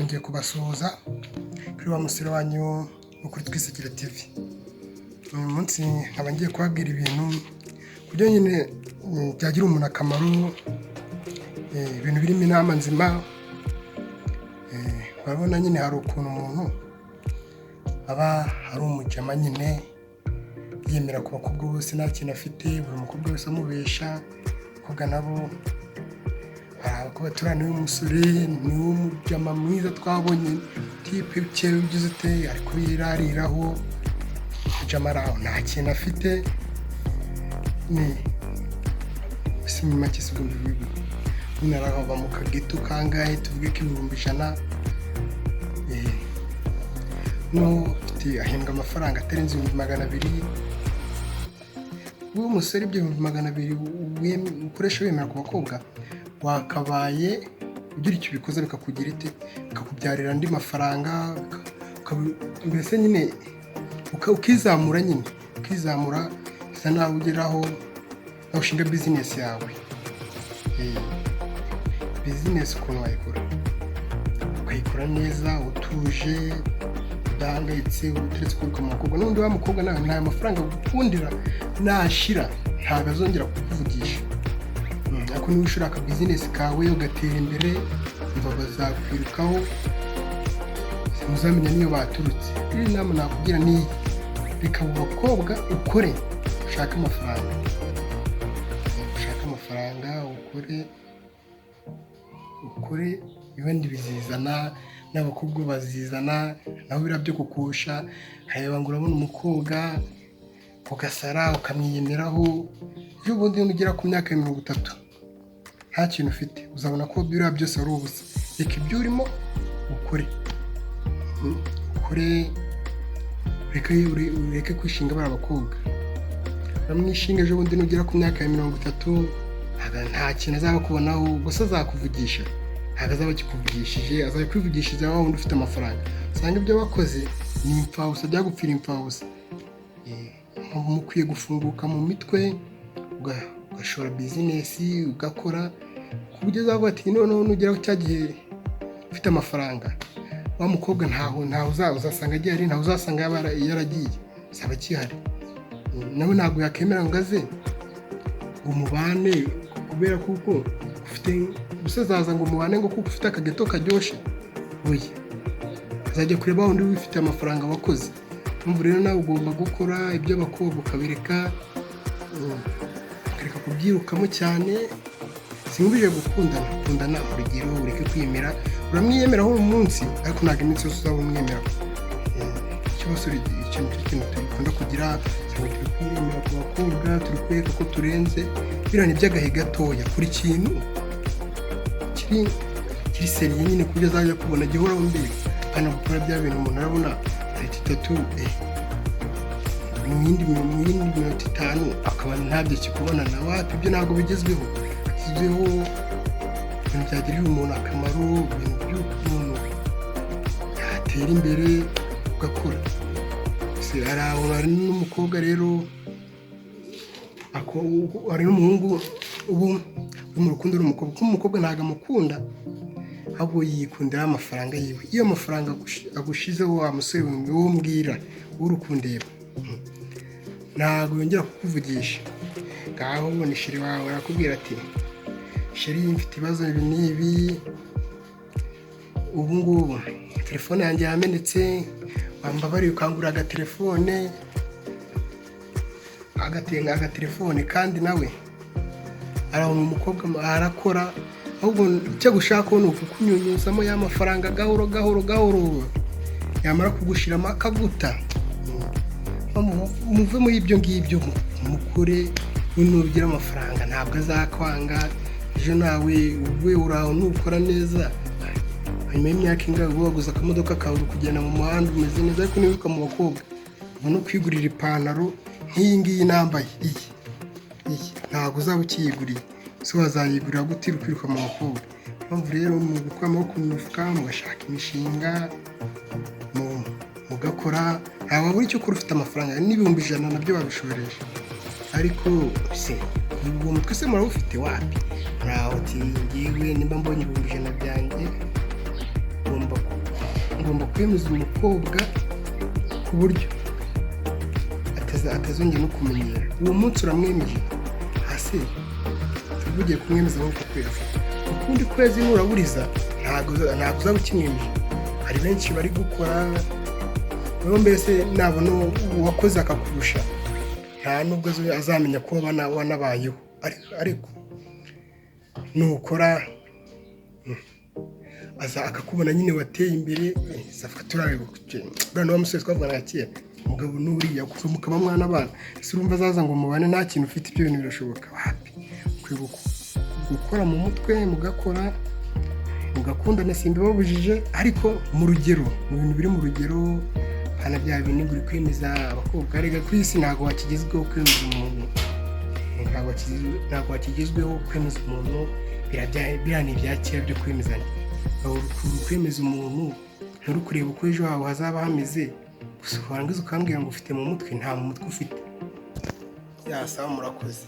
ngiye kubasuhuza kuri wa musore wanyu wo kuri Twisekere TV. Uyu munsi nkaba ngiye kubabwira ibintu kugira nyine byagira umuntu akamaro, ibintu birimo inama nzima. Urabona nyine hari ukuntu umuntu aba ari umujama nyine yemera ku bakobwa bose nta kintu afite, buri mukobwa wese amubesha. Abakobwa nabo ko baturana n'uyu musore ni umujama mwiza twabonye, tipe cyewe ugize ute ariko yirariraho umujama araho nta kintu afite. Ni isi nyuma cy'isubundi bibi naraho mu kageto kangahe tuvuge ko 100,000 no ahembwa amafaranga atarenze 200,000. uwo musore ibyo 200,000 ukoresha wemera ku bakobwa, wakabaye ugira icyo bikoze bikakugira ite, bikakubyarira andi mafaranga, mbese nyine ukizamura, nyine ukizamura bisa naho ugeraho nawe ushinga bizinesi yawe. Bizinesi ukuntu wayikora, ukayikora neza utuje udahangayitse, uteretse kuri umukobwa. N'undi wa mukobwa nawe nta mafaranga gukundira nashira ntabwo azongera kukuvugisha. Ariko niba ushaka bizinesi kawe ugatera imbere, bazakwirukaho muzamenya niyo baturutse. Iyi nama nakugira ni reka abakobwa ukore, ushaka amafaranga, ukore ibindi bizizana, n'abakobwa bazizana nawe birabyo kukusha. Hanyuma ngo urabona umukobwa ugasara ukamwiyemeraho, iyo ubundi ugera ku myaka 30 nta kintu ufite, uzabona ko biriya byose ari ubusa. Reka ibyo urimo ukore, ureke kwishinga bari abakobwa. Uramwishinga ejo bundi nugera ku myaka 30 nta kintu azaba kubonaho, gusa azakuvugisha. Ntabwo azaba akikuvugishije, azaba kwivugishiriza wa wundi ufite amafaranga. Usanga ibyo wakoze ni impfabusa, byagupfira impfabusa. Mukwiye gufunguka mu mitwe, ugashora bizinesi, ugakora ku buryo uzavuga ati noneho nugeraho cya gihe ufite amafaranga, wa mukobwa ntaho uzasanga agiye ari, ntaho uzasanga yaragiye, azaba akihari. Nawe ntabwo yakemera ngo aze umubane, kubera kuko ufite usazaza ngo umubane ngo kuko ufite akageto karyoshye. Oya, azajya kureba wundi wifite amafaranga wakoze. Umva rero nawe ugomba gukora ibyo abakobwa ukabireka kubyirukamo cyane. Sinkubije gukundana urugero, ureke kwiyemera. Uramwiyemeraho uyu munsi, ariko ntabwo iminsi yose uzaba umwemeraho. Ikibazo ikintu dukunda kugira, turi kwiyemera ku bakobwa, turi kwereka ko turenze. Biriya ni by'agahe gatoya kuri kintu kiri seriye nyine, ku buryo azajya kubona gihoraho mbere. Hano gukora bya bintu umuntu arabona itatu mu yindi minota 5 akaba ntabyo kikubona na wapi. Ibyo ntabwo bigezweho. Ibintu byagirira umuntu akamaro, ibintu by'ukuntu yatera imbere ugakora. Hari n'umukobwa rero, hari n'umuhungu ubu mu rukundo n'umukobwa, kuko umukobwa ntabwo amukunda, ahubwo yikundira amafaranga yiwe. Iyo amafaranga agushizeho, wa musore wo mbwira w'urukundeba ntabwo yongera kukuvugisha. Ngaho ubona sheri wawe arakubwira ati sheri mfite ibibazo ibi n'ibi, ubu ngubu telefone yanjye yamenetse, wambabariye ukangura agatelefone, agatelefone. Kandi nawe arabona umukobwa arakora, ahubwo icyo gushaka ni ukukunyunyuzamo ya mafaranga gahoro, yamara kugushiramo akaguta. Muve muri ibyo ngibyo, mukure. Nugira amafaranga ntabwo azakwanga. Ejo nawe uraho nukora neza, hanyuma y'imyaka ingahe waguze akamodoka kawe kugenda mu muhanda umeze neza. Ariko nibuka mu bakobwa no kwigurira ipantaro nk'iyi ngiyi nambaye, iyi ntabwo uzaba ukiyiguriye, so wazayigurira gute kwiruka mu bakobwa? Mpamvu rero mu gukora amaboko mu mifuka, mugashaka imishinga, mugakora. Ntabwo buri cyo kuri ufite amafaranga n'100,000 nabyo babishoresha. Ariko se uwo mutwe se murawufite wapi? Ntaho ngiwe nimba mbonye 100,000 byanjye ngomba kwemeza umukobwa ku buryo atazongera no kumenyera. Uwo munsi uramwemeje hasi ugiye kumwemeza nk'uko kwezi, ukundi kwezi nuraburiza ntabwo uzaba ukimwemeje. Hari benshi bari gukora rero, mbese nabona uwakoze akakurusha nta nubwo azamenya ko wanabayeho, ariko nukora akakubona nyine wateye imbere, wa musore twavugana kera, umugabo n'uriya mukaba mwana abana, ese urumva azaza ngo mubane nta kintu ufite? Ibyo bintu birashoboka wapi? Ukwiye gukora mu mutwe, mugakundana, simbibabujije, ariko mu rugero, mu bintu biri mu rugero, hana bya bintu uri kwemeza abakobwa. Arega ku isi ntabwo wakigezweho kwemeza umuntu, ntabwo wakigezweho kwemeza umuntu, biriya ni ibya kera byo kwemezanya. Kwemeza umuntu nturi kureba uko ejo hawe hazaba hameze, gusa warangiza ukambwira ngo ufite mu mutwe, nta mu mutwe ufite. Yasaba murakoze.